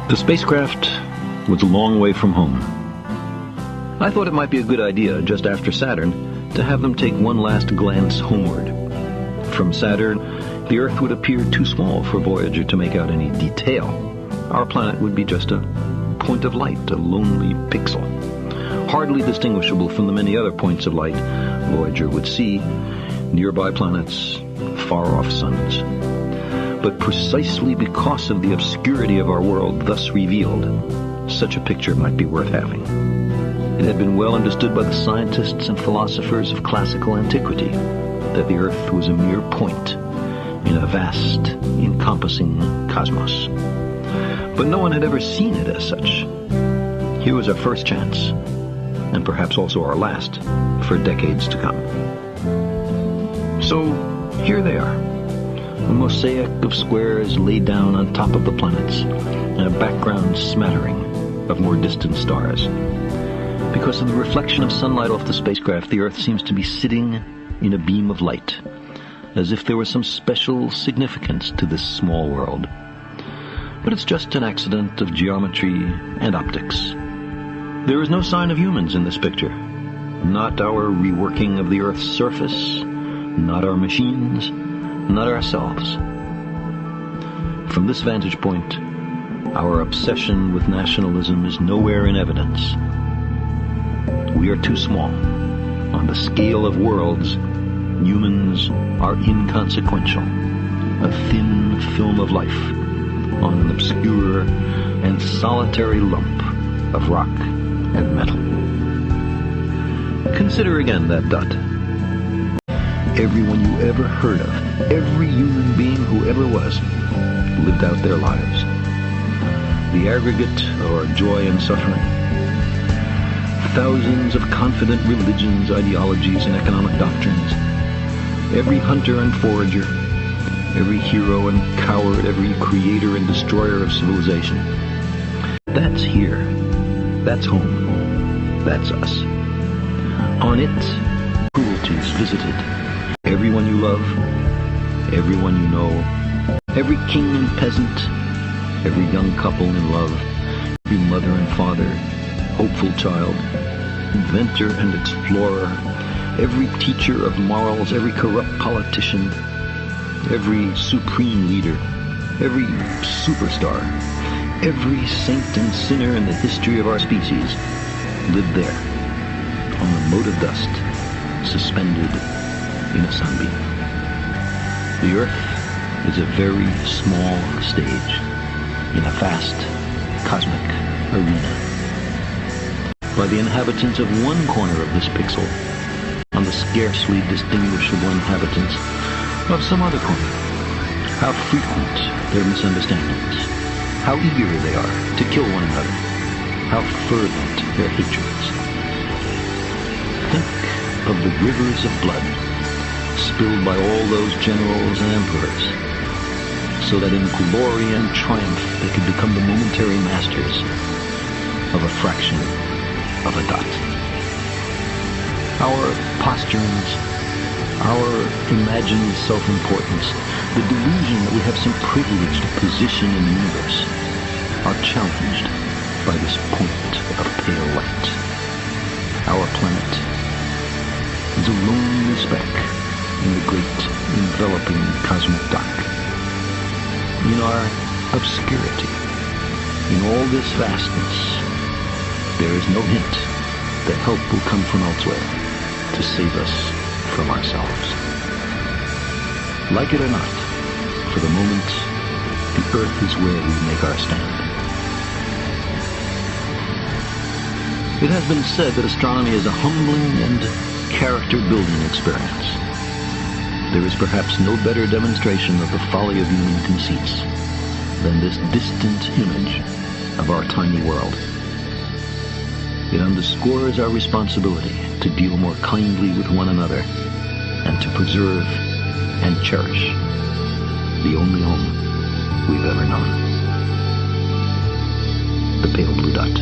The spacecraft was a long way from home. I thought it might be a good idea, just after Saturn, to have them take one last glance homeward. From Saturn, the Earth would appear too small for Voyager to make out any detail. Our planet would be just a point of light, a lonely pixel, hardly distinguishable from the many other points of light Voyager would see, nearby planets, far-off suns. But precisely because of the obscurity of our world thus revealed, such a picture might be worth having. It had been well understood by the scientists and philosophers of classical antiquity that the Earth was a mere point in a vast, encompassing cosmos. But no one had ever seen it as such. Here was our first chance, and perhaps also our last, for decades to come. So, here they are, a mosaic of squares laid down on top of the planets, and a background smattering of more distant stars. Because of the reflection of sunlight off the spacecraft, the Earth seems to be sitting in a beam of light, as if there was some special significance to this small world. But it's just an accident of geometry and optics. There is no sign of humans in this picture. Not our reworking of the Earth's surface, not our machines, not ourselves. From this vantage point, our obsession with nationalism is nowhere in evidence. We are too small. On the scale of worlds, humans are inconsequential. A thin film of life on an obscure and solitary lump of rock and metal. Consider again that dot. Everyone you ever heard of, every human being who ever was, lived out their lives. The aggregate of our joy and suffering. Thousands of confident religions, ideologies, and economic doctrines. Every hunter and forager, every hero and coward, every creator and destroyer of civilization. That's here. That's home. That's us. On it, cruelties visited. Everyone you love, everyone you know, every king and peasant, every young couple in love, every mother and father, hopeful child, inventor and explorer, every teacher of morals, every corrupt politician, every supreme leader, every superstar, every saint and sinner in the history of our species lived there, on a mote of dust, suspended in a sunbeam. The Earth is a very small stage in a vast cosmic arena. By the inhabitants of one corner of this pixel, on the scarcely distinguishable inhabitants of some other corner. How frequent their misunderstandings, how eager they are to kill one another, how fervent their hatreds. Think of the rivers of blood spilled by all those generals and emperors, so that in glory and triumph they could become the momentary masters of a fraction of a dot. Our posturings, our imagined self-importance, the delusion that we have some privileged position in the universe, are challenged by this point of pale light. Our planet is a lonely speck in the great enveloping cosmic dark. In our obscurity, in all this vastness, there is no hint that help will come from elsewhere to save us from ourselves. Like it or not, for the moment, the Earth is where we make our stand. It has been said that astronomy is a humbling and character-building experience. There is perhaps no better demonstration of the folly of human conceits than this distant image of our tiny world. It underscores our responsibility to deal more kindly with one another and to preserve and cherish the only home we've ever known. The pale blue dot.